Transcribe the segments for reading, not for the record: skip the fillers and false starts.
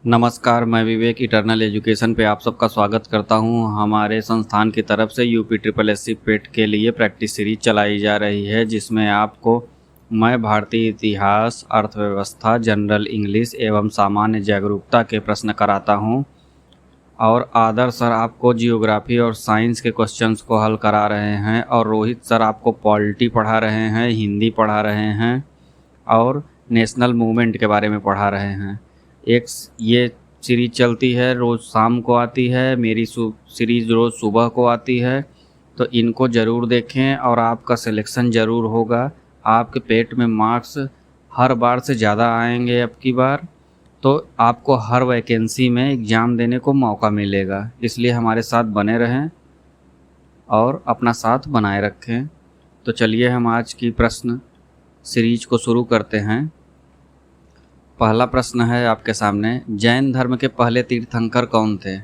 नमस्कार, मैं विवेक eternal education पे आप सबका स्वागत करता हूं। हमारे संस्थान की तरफ से यूपी ट्रिपल एस सी पेट के लिए प्रैक्टिस सीरीज चलाई जा रही है, जिसमें आपको मैं भारतीय इतिहास, अर्थव्यवस्था, जनरल इंग्लिश एवं सामान्य जागरूकता के प्रश्न कराता हूं और आदर्श सर आपको जियोग्राफी और साइंस के क्वेश्चंस को हल करा रहे हैं और रोहित सर आपको पॉलिटी पढ़ा रहे हैं, हिंदी पढ़ा रहे हैं और नेशनल मूवमेंट के बारे में पढ़ा रहे हैं। ये सीरीज चलती है, रोज़ शाम को आती है। मेरी सीरीज़ रोज़ सुबह को आती है, तो इनको ज़रूर देखें और आपका सिलेक्शन ज़रूर होगा। आपके पेट में मार्क्स हर बार से ज़्यादा आएंगे अब की बार, तो आपको हर वैकेंसी में एग्ज़ाम देने को मौका मिलेगा। इसलिए हमारे साथ बने रहें और अपना साथ बनाए रखें। तो चलिए हम आज की प्रश्न सीरीज को शुरू करते हैं। पहला प्रश्न है आपके सामने, जैन धर्म के पहले तीर्थंकर कौन थे?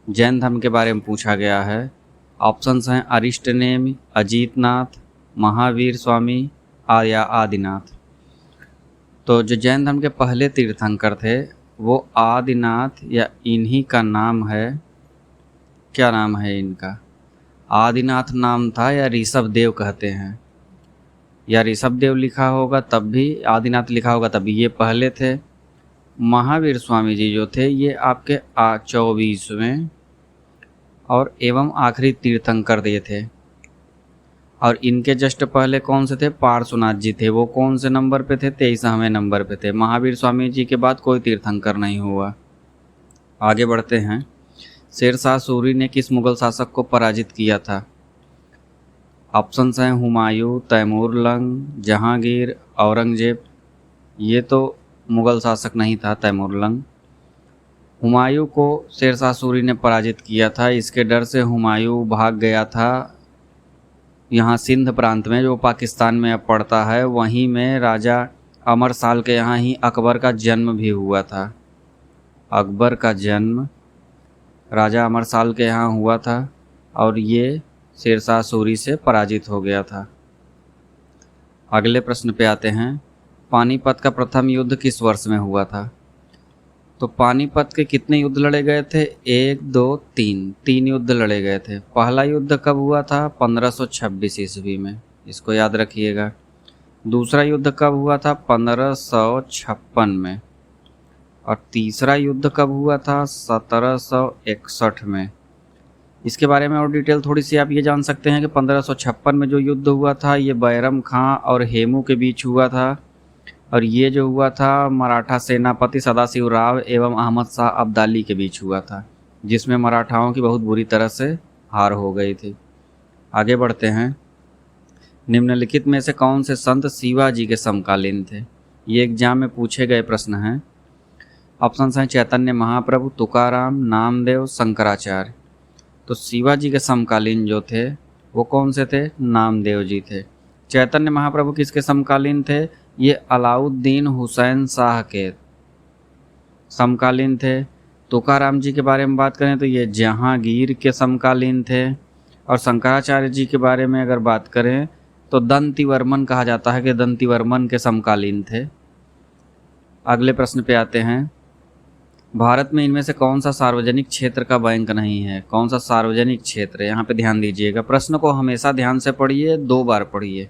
जैन धर्म के बारे में पूछा गया है। ऑप्शंस हैं अरिष्टनेमि, अजीतनाथ, महावीर स्वामी या आदिनाथ। तो जो जैन धर्म के पहले तीर्थंकर थे वो आदिनाथ या इन्हीं का नाम है। क्या नाम है इनका? आदिनाथ नाम था या ऋषभ देव कहते हैं, या ऋषभ देव लिखा होगा तब भी, आदिनाथ लिखा होगा तब भी। ये पहले थे। महावीर स्वामी जी जो थे ये आपके 24वें और एवं आखिरी तीर्थंकर ये थे। और इनके जस्ट पहले कौन से थे? पार्श्वनाथ जी थे। वो कौन से नंबर पे थे? 23वें नंबर पे थे। महावीर स्वामी जी के बाद कोई तीर्थंकर नहीं हुआ। आगे बढ़ते हैं। शेरशाह सूरी ने किस मुगल शासक को पराजित किया था? ऑप्शंस हैं हुमायूं, तैमूरलंग, जहांगीर, औरंगजेब। ये तो मुगल शासक नहीं था तैमूरलंग। हुमायूं को शेरशाह सूरी ने पराजित किया था। इसके डर से हुमायूं भाग गया था। यहाँ सिंध प्रांत में, जो पाकिस्तान में अब पड़ता है, वहीं में राजा अमर साल के यहाँ ही अकबर का जन्म भी हुआ था। अकबर का जन्म राजा अमर साल के यहाँ हुआ था और ये शेरशाह सूरी से पराजित हो गया था। अगले प्रश्न पे आते हैं। पानीपत का प्रथम युद्ध किस वर्ष में हुआ था? तो पानीपत के कितने युद्ध लड़े गए थे? 1, 2, 3, 3 युद्ध लड़े गए थे। पहला युद्ध कब हुआ था? 1526 ईस्वी में, इसको याद रखिएगा। दूसरा युद्ध कब हुआ था? 1556 में। और तीसरा युद्ध कब हुआ था? 1761 में। इसके बारे में और डिटेल थोड़ी सी आप ये जान सकते हैं कि 1556 में जो युद्ध हुआ था ये बैरम खां और हेमू के बीच हुआ था। और ये जो हुआ था मराठा सेनापति सदाशिव राव एवं अहमद शाह अब्दाली के बीच हुआ था, जिसमें मराठाओं की बहुत बुरी तरह से हार हो गई थी। आगे बढ़ते हैं। निम्नलिखित में से कौन से संत शिवाजी के समकालीन थे? ये एग्जाम में पूछे गए प्रश्न हैं। ऑप्शन हैं चैतन्य महाप्रभु, तुकाराम, नामदेव, शंकराचार्य। तो शिवाजी के समकालीन जो थे वो कौन से थे? नामदेव जी थे। चैतन्य महाप्रभु किसके समकालीन थे? ये अलाउद्दीन हुसैन शाह के समकालीन थे। तुकाराम जी के बारे में बात करें तो ये जहांगीर के समकालीन थे। और शंकराचार्य जी के बारे में अगर बात करें तो दंतिवर्मन कहा जाता है कि दंतिवर्मन के समकालीन थे। अगले प्रश्न पे आते हैं। भारत में इनमें से कौन सा सार्वजनिक क्षेत्र का बैंक नहीं है? कौन सा सार्वजनिक क्षेत्र है? यहाँ पे ध्यान दीजिएगा। प्रश्न को हमेशा ध्यान से पढ़िए, 2 बार पढ़िए,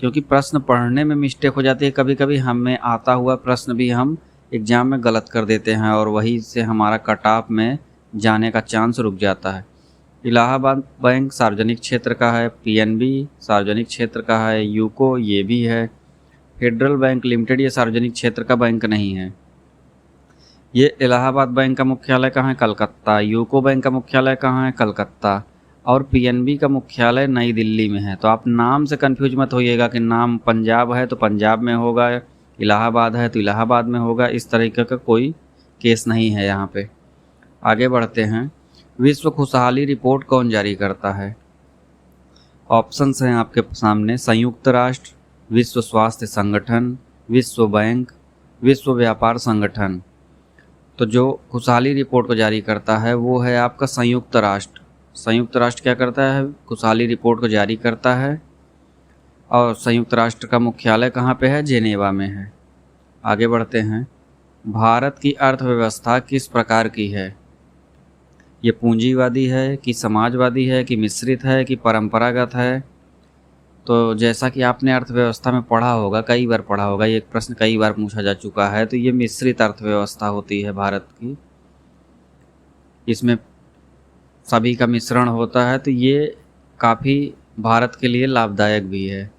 क्योंकि प्रश्न पढ़ने में मिस्टेक हो जाती है। कभी कभी हमें आता हुआ प्रश्न भी हम एग्जाम में गलत कर देते हैं और वही से हमारा कट ऑफ में जाने का चांस रुक जाता है। इलाहाबाद बैंक सार्वजनिक क्षेत्र का है, पीएनबी सार्वजनिक क्षेत्र का है, यूको ये भी है, फेडरल बैंक लिमिटेड ये सार्वजनिक क्षेत्र का बैंक नहीं है। ये इलाहाबाद बैंक का मुख्यालय कहाँ है? कलकत्ता। यूको बैंक का मुख्यालय कहाँ है? कलकत्ता। और पीएनबी का मुख्यालय नई दिल्ली में है। तो आप नाम से कंफ्यूज मत होइएगा कि नाम पंजाब है तो पंजाब में होगा, इलाहाबाद है तो इलाहाबाद में होगा। इस तरीके का कोई केस नहीं है यहाँ पे। आगे बढ़ते हैं। विश्व खुशहाली रिपोर्ट कौन जारी करता है? ऑप्शंस हैं आपके सामने। संयुक्त राष्ट्र, विश्व स्वास्थ्य संगठन, विश्व बैंक, विश्व व्यापार संगठन। तो जो खुशहाली रिपोर्ट को जारी करता है वो है आपका संयुक्त राष्ट्र। संयुक्त राष्ट्र क्या करता है? खुशहाली रिपोर्ट को जारी करता है। और संयुक्त राष्ट्र का मुख्यालय कहाँ पे है? जेनेवा में है। आगे बढ़ते हैं। भारत की अर्थव्यवस्था किस प्रकार की है? ये पूंजीवादी है कि समाजवादी है कि मिश्रित है कि परंपरागत है? तो जैसा कि आपने अर्थव्यवस्था में पढ़ा होगा, कई बार पढ़ा होगा, ये प्रश्न कई बार पूछा जा चुका है, तो ये मिश्रित अर्थव्यवस्था होती है भारत की। इसमें सभी का मिश्रण होता है, तो ये काफ़ी भारत के लिए लाभदायक भी है।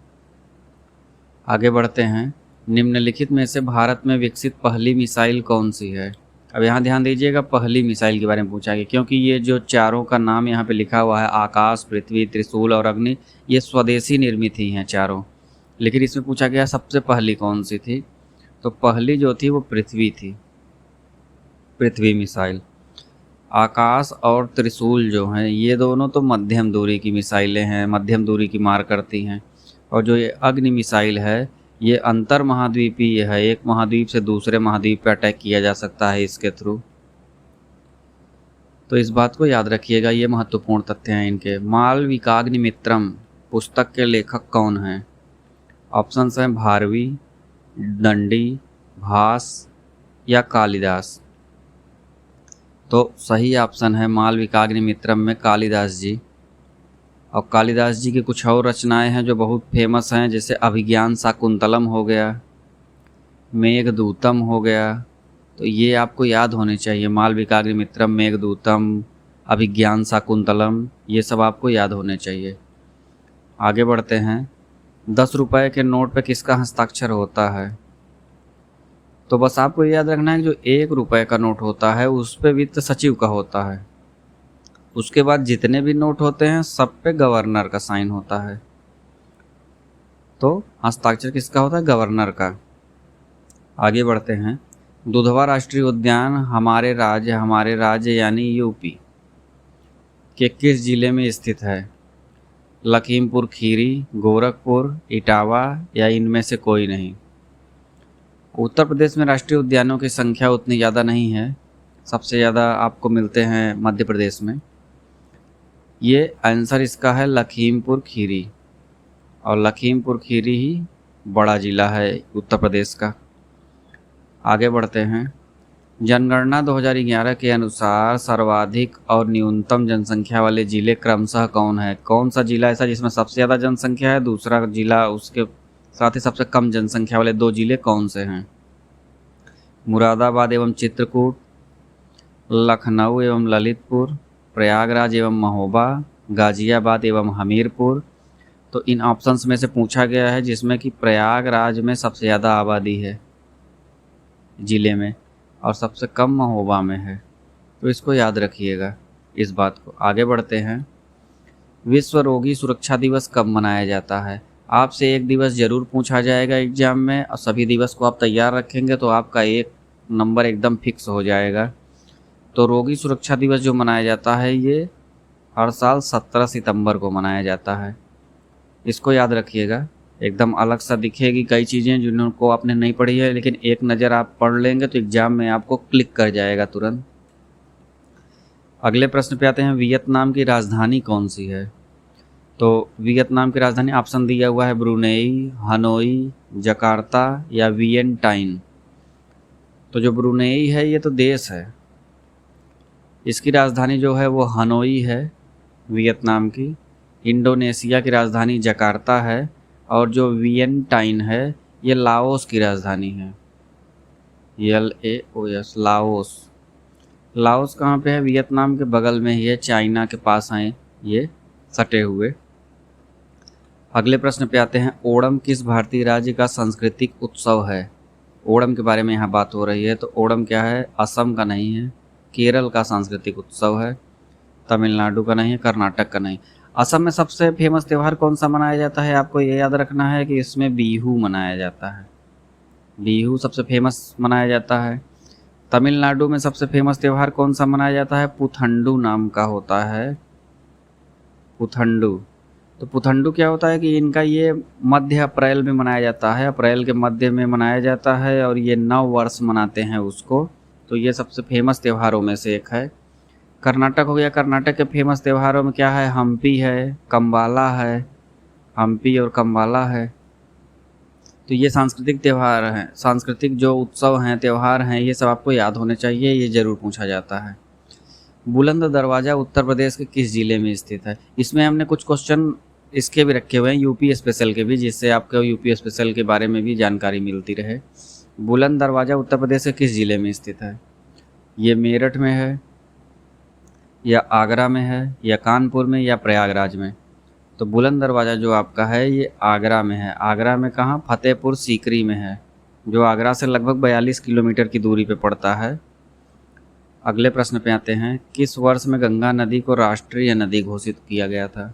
आगे बढ़ते हैं। निम्नलिखित में से भारत में विकसित पहली मिसाइल कौन सी है? अब यहाँ ध्यान दीजिएगा, पहली मिसाइल के बारे में पूछा गया, क्योंकि ये जो चारों का नाम यहाँ पे लिखा हुआ है, आकाश, पृथ्वी, त्रिशूल और अग्नि, ये स्वदेशी निर्मित ही हैं चारों। लेकिन इसमें पूछा गया सबसे पहली कौन सी थी, तो पहली जो थी वो पृथ्वी थी, पृथ्वी मिसाइल। आकाश और त्रिशूल जो हैं ये दोनों तो मध्यम दूरी की मिसाइलें हैं, मध्यम दूरी की मार करती हैं। और जो ये अग्नि मिसाइल है ये अंतर महाद्वीपीय है, एक महाद्वीप से दूसरे महाद्वीप पर अटैक किया जा सकता है इसके थ्रू। तो इस बात को याद रखिएगा, ये महत्वपूर्ण तथ्य हैं इनके। मालविकाग्निमित्रम पुस्तक के लेखक कौन हैं? ऑप्शंस हैं भारवी, दंडी, भास या कालिदास। तो सही ऑप्शन है मालविकाग्निमित्रम में कालिदास जी। और कालिदास जी की कुछ और रचनाएं हैं जो बहुत फेमस हैं, जैसे अभिज्ञान शाकुंतलम हो गया, मेघदूतम हो गया। तो ये आपको याद होने चाहिए, मालविकाग्निमित्रम, मेघदूतम, अभिज्ञान शाकुंतलम, ये सब आपको याद होने चाहिए। आगे बढ़ते हैं। 10 रुपये के नोट पे किसका हस्ताक्षर होता है? तो बस आपको याद रखना है कि जो 1 रुपये का नोट होता है उस पे वित्त सचिव का होता है। उसके बाद जितने भी नोट होते हैं सब पे गवर्नर का साइन होता है। तो हस्ताक्षर किसका होता है? गवर्नर का। आगे बढ़ते हैं। दुधवा राष्ट्रीय उद्यान हमारे राज्य यानी यूपी के किस जिले में स्थित है? लखीमपुर खीरी, गोरखपुर, इटावा या इनमें से कोई नहीं? उत्तर प्रदेश में राष्ट्रीय उद्यानों की संख्या उतनी ज़्यादा नहीं है, सबसे ज़्यादा आपको मिलते हैं मध्य प्रदेश में। ये आंसर इसका है लखीमपुर खीरी, और लखीमपुर खीरी ही बड़ा ज़िला है उत्तर प्रदेश का। आगे बढ़ते हैं। जनगणना 2011 के अनुसार सर्वाधिक और न्यूनतम जनसंख्या वाले ज़िले क्रमशः कौन है? कौन सा ज़िला ऐसा जिसमें सबसे ज़्यादा जनसंख्या है, दूसरा ज़िला उसके साथ ही सबसे कम जनसंख्या वाले 2 ज़िले कौन से हैं? मुरादाबाद एवं चित्रकूट, लखनऊ एवं ललितपुर, प्रयागराज एवं महोबा, गाज़ियाबाद एवं हमीरपुर। तो इन ऑप्शंस में से पूछा गया है जिसमें कि प्रयागराज में सबसे ज़्यादा आबादी है ज़िले में, और सबसे कम महोबा में है। तो इसको याद रखिएगा इस बात को। आगे बढ़ते हैं। विश्व रोगी सुरक्षा दिवस कब मनाया जाता है? आपसे एक दिवस ज़रूर पूछा जाएगा एग्ज़ाम में, और सभी दिवस को आप तैयार रखेंगे तो आपका एक नंबर एकदम फिक्स हो जाएगा। तो रोगी सुरक्षा दिवस जो मनाया जाता है ये हर साल 17 सितंबर को मनाया जाता है। इसको याद रखिएगा, एकदम अलग सा दिखेगी कई चीज़ें जिनको आपने नहीं पढ़ी है, लेकिन एक नज़र आप पढ़ लेंगे तो एग्ज़ाम में आपको क्लिक कर जाएगा तुरंत। अगले प्रश्न पे आते हैं। वियतनाम की राजधानी कौन सी है? तो वियतनाम की राजधानी ऑप्शन दिया हुआ है ब्रुनेई, हनोई, जकार्ता या वियेंटाइन। तो जो ब्रुनेई है ये तो देश है, इसकी राजधानी जो है वो हनोई है वियतनाम की। इंडोनेशिया की राजधानी जकार्ता है, और जो वियेंटाइन है ये लाओस की राजधानी है, LAOS, लाओस। लाओस कहाँ पे है? वियतनाम के बगल में ही है, चाइना के पास हैं ये सटे हुए। अगले प्रश्न पे आते हैं। ओणम किस भारतीय राज्य का सांस्कृतिक उत्सव है? ओणम के बारे में यहाँ बात हो रही है, तो ओणम क्या है? असम का नहीं है, केरल का सांस्कृतिक उत्सव है, तमिलनाडु का नहीं है, कर्नाटक का नहीं। असम में सबसे फेमस त्यौहार कौन सा मनाया जाता है? आपको ये याद रखना है कि इसमें बिहू मनाया जाता है, बिहू सबसे फेमस मनाया जाता है। तमिलनाडु में सबसे फेमस त्यौहार कौन सा मनाया जाता है? पुथंडू नाम का होता है, पुथंडू। तो पुथंडू क्या होता है कि इनका ये मध्य अप्रैल में मनाया जाता है, अप्रैल के मध्य में मनाया जाता है, और ये नव वर्ष मनाते हैं उसको। तो ये सबसे फेमस त्योहारों में से एक है। कर्नाटक हो गया। कर्नाटक के फेमस त्योहारों में क्या है? हम्पी है, कम्बाला है, हम्पी और कम्बाला है। तो ये सांस्कृतिक त्यौहार हैं, सांस्कृतिक जो उत्सव हैं, त्यौहार हैं, ये सब आपको याद होने चाहिए, ये ज़रूर पूछा जाता है। बुलंद दरवाज़ा उत्तर प्रदेश के किस ज़िले में स्थित है? इसमें हमने कुछ क्वेश्चन इसके भी रखे हुए हैं, यूपी स्पेशल के भी, जिससे आपको यूपी स्पेशल के बारे में भी जानकारी मिलती रहे। बुलंद दरवाज़ा उत्तर प्रदेश के किस ज़िले में स्थित है? ये मेरठ में है, या आगरा में है, या कानपुर में, या प्रयागराज में? तो बुलंद दरवाज़ा जो आपका है ये आगरा में है। आगरा में कहाँ? फतेहपुर सीकरी में है, जो आगरा से लगभग 42 किलोमीटर की दूरी पे पड़ता है। अगले प्रश्न पे आते हैं, किस वर्ष में गंगा नदी को राष्ट्रीय नदी घोषित किया गया था?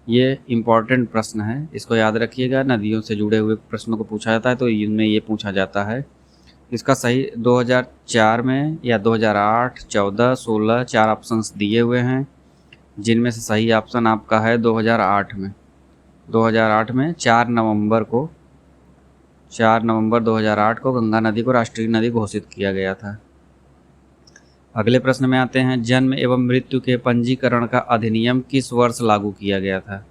ये इम्पॉर्टेंट प्रश्न है, इसको याद रखिएगा। नदियों से जुड़े हुए प्रश्नों को पूछा जाता है तो इनमें ये पूछा जाता है। इसका सही 2004 में या 2008, 14, 16 4 ऑप्शंस दिए हुए हैं, जिनमें से सही ऑप्शन आपका है 2008 में। 2008 में 4 नवंबर 2008 को गंगा नदी को राष्ट्रीय नदी घोषित किया गया था। अगले प्रश्न में आते हैं, जन्म एवं मृत्यु के पंजीकरण का अधिनियम किस वर्ष लागू किया गया था?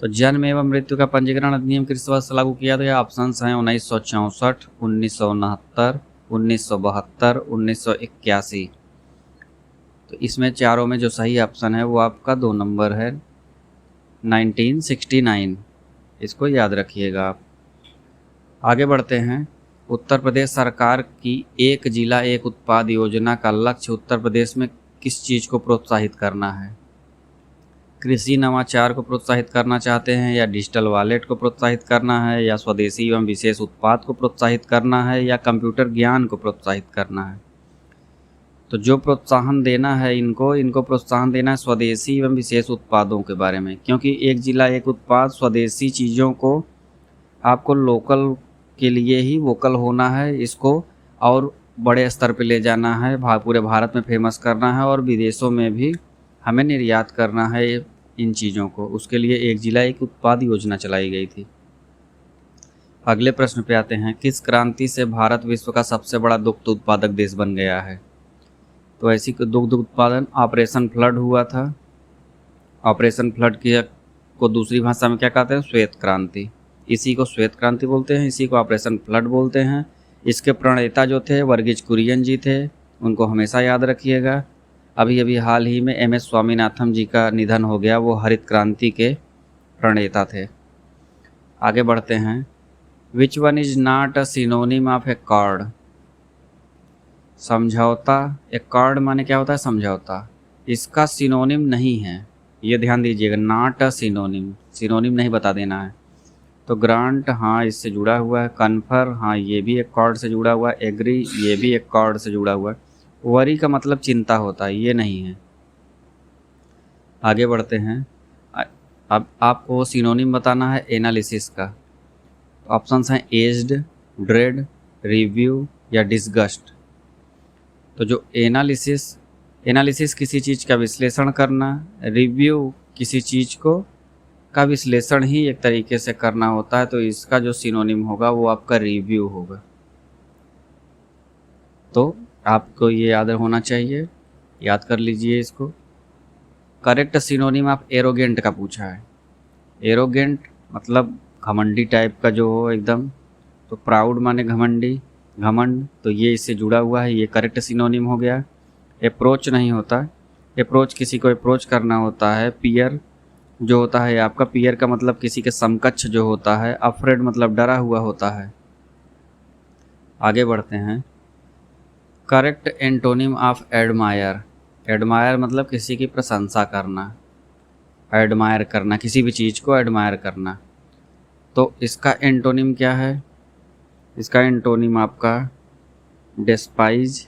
तो जन्म एवं मृत्यु का पंजीकरण अधिनियम किस वर्ष लागू किया था? ऑप्शंस हैं 1964, 1969, 1972, 1981। तो इसमें चारों में जो सही ऑप्शन है वो आपका 2 नंबर है, 1969। इसको याद रखिएगा आप। आगे बढ़ते हैं, उत्तर प्रदेश सरकार की एक जिला एक उत्पाद योजना का लक्ष्य उत्तर प्रदेश में किस चीज़ को प्रोत्साहित करना है? कृषि नवाचार को प्रोत्साहित करना चाहते हैं, या डिजिटल वॉलेट को प्रोत्साहित करना है, या स्वदेशी एवं विशेष उत्पाद को प्रोत्साहित करना है, या कंप्यूटर ज्ञान को प्रोत्साहित करना है? तो जो प्रोत्साहन देना है इनको प्रोत्साहन देना है स्वदेशी एवं विशेष उत्पादों के बारे में, क्योंकि एक जिला एक उत्पाद, स्वदेशी चीज़ों को आपको लोकल के लिए ही वोकल होना है, इसको और बड़े स्तर पे ले जाना है, पूरे भारत में फेमस करना है और विदेशों में भी हमें निर्यात करना है इन चीज़ों को। उसके लिए एक जिला एक उत्पाद योजना चलाई गई थी। अगले प्रश्न पे आते हैं, किस क्रांति से भारत विश्व का सबसे बड़ा दुग्ध उत्पादक देश बन गया है? तो ऐसी दुग्ध उत्पादन ऑपरेशन फ्लड हुआ था। ऑपरेशन फ्लड को दूसरी भाषा में क्या कहते हैं? श्वेत क्रांति। इसी को श्वेत क्रांति बोलते हैं, इसी को ऑपरेशन फ्लड बोलते हैं। इसके प्रणेता जो थे वर्गीज कुरियन जी थे, उनको हमेशा याद रखिएगा। अभी अभी हाल ही में MS स्वामीनाथन जी का निधन हो गया, वो हरित क्रांति के प्रणेता थे। आगे बढ़ते हैं, which one is not a synonym of accord? समझौता, एकॉर्ड माने क्या होता है? समझौता। इसका सिनोनिम नहीं है, ये ध्यान दीजिएगा, नॉट अ सिनोनिम, सिनोनिम नहीं बता देना है। तो ग्रांट, हाँ इससे जुड़ा हुआ है। कन्फर, हाँ ये भी एकॉर्ड से जुड़ा हुआ है। एग्री, ये भी एकॉर्ड से जुड़ा हुआ है। वरी का मतलब चिंता होता है, ये नहीं है। आगे बढ़ते हैं, अब आपको सिनोनिम बताना है एनालिसिस का। ऑप्शंस हैं एज्ड, ड्रेड, रिव्यू या डिस्गस्ट। तो जो एनालिसिस किसी चीज़ का विश्लेषण करना, रिव्यू किसी चीज़ को का विश्लेषण ही एक तरीके से करना होता है, तो इसका जो सिनोनिम होगा वो आपका रिव्यू होगा। तो आपको ये याद होना चाहिए, याद कर लीजिए इसको। करेक्ट सिनोनिम आप एरोगेंट का पूछा है। एरोगेंट मतलब घमंडी टाइप का जो हो एकदम, तो प्राउड माने घमंडी, घमंड, तो ये इससे जुड़ा हुआ है, ये करेक्ट सिनोनिम हो गया। अप्रोच नहीं होता, अप्रोच किसी को अप्रोच करना होता है। पियर जो होता है आपका, पियर का मतलब किसी के समकक्ष जो होता है। अफ्रेड मतलब डरा हुआ होता है। आगे बढ़ते हैं, correct antonym of admire? Admire मतलब किसी की प्रशंसा करना, एडमायर करना, किसी भी चीज़ को एडमायर करना। तो इसका एंटोनिम क्या है? इसका एंटोनिम आपका डिस्पाइज,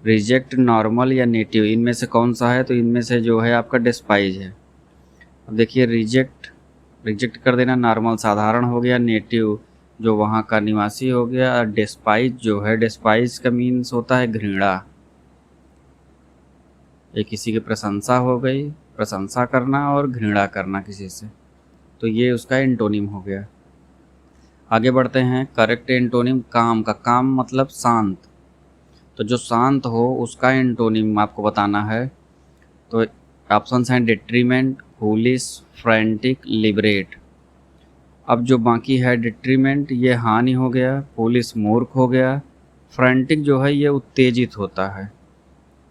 रिजेक्ट, नॉर्मल या नेटिव, इनमें से कौन सा है? तो इनमें से जो है आपका डिस्पाइज है। अब देखिए, रिजेक्ट कर देना, नॉर्मल साधारण हो गया, नेटिव जो वहाँ का निवासी हो गया, और डिस्पाइज जो है, डिस्पाइज का मीन्स होता है घृणा। ये किसी की प्रशंसा हो गई, प्रशंसा करना और घृणा करना किसी से, तो ये उसका एंटोनिम हो गया। आगे बढ़ते हैं, करेक्ट एंटोनिम काम का। काम मतलब शांत, तो जो शांत हो उसका एंटोनिम आपको बताना है। तो ऑप्शंस हैं डिट्रीमेंट, फूलिश, फ्रैंटिक, लिबरेट। अब जो बाकी है डिट्रीमेंट, ये हानि हो गया, पुलिस मूर्ख हो गया, फ्रंटिक जो है ये उत्तेजित होता है।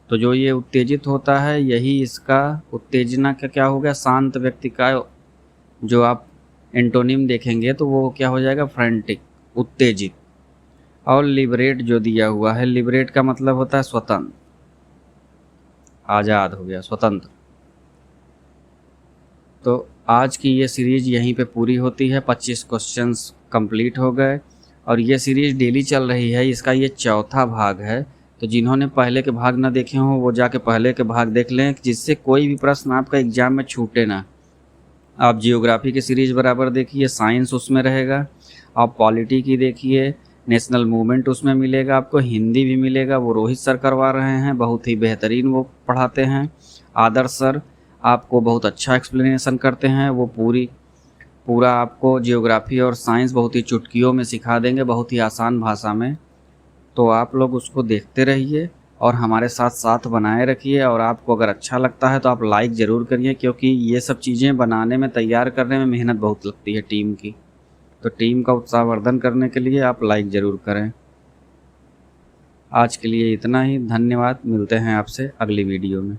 तो जो ये उत्तेजित होता है यही इसका उत्तेजना का क्या हो गया, शांत व्यक्ति का जो आप एंटोनिम देखेंगे तो वो क्या हो जाएगा, फ्रंटिक, उत्तेजित। और लिबरेट जो दिया हुआ है, लिबरेट का मतलब होता है स्वतंत्र, आज़ाद हो गया, स्वतंत्र। तो आज की ये सीरीज यहीं पे पूरी होती है। 25 क्वेश्चंस कंप्लीट हो गए और ये सीरीज डेली चल रही है। इसका ये चौथा भाग है। तो जिन्होंने पहले के भाग ना देखे हों वो जाके पहले के भाग देख लें, जिससे कोई भी प्रश्न आपका एग्जाम में छूटे ना। आप जियोग्राफी की सीरीज बराबर देखिए, साइंस उसमें रहेगा, आप पॉलिटी की देखिए, नेशनल मूवमेंट उसमें मिलेगा, आपको हिंदी भी मिलेगा, वो रोहित सर करवा रहे हैं, बहुत ही बेहतरीन वो पढ़ाते हैं। आदर्श सर आपको बहुत अच्छा एक्सप्लेनेशन करते हैं, वो पूरा आपको जियोग्राफी और साइंस बहुत ही चुटकियों में सिखा देंगे, बहुत ही आसान भाषा में। तो आप लोग उसको देखते रहिए और हमारे साथ साथ बनाए रखिए। और आपको अगर अच्छा लगता है तो आप लाइक ज़रूर करिए, क्योंकि ये सब चीज़ें बनाने में, तैयार करने में मेहनत बहुत लगती है टीम की। तो टीम का उत्साहवर्धन करने के लिए आप लाइक ज़रूर करें। आज के लिए इतना ही, धन्यवाद। मिलते हैं आपसे अगली वीडियो में।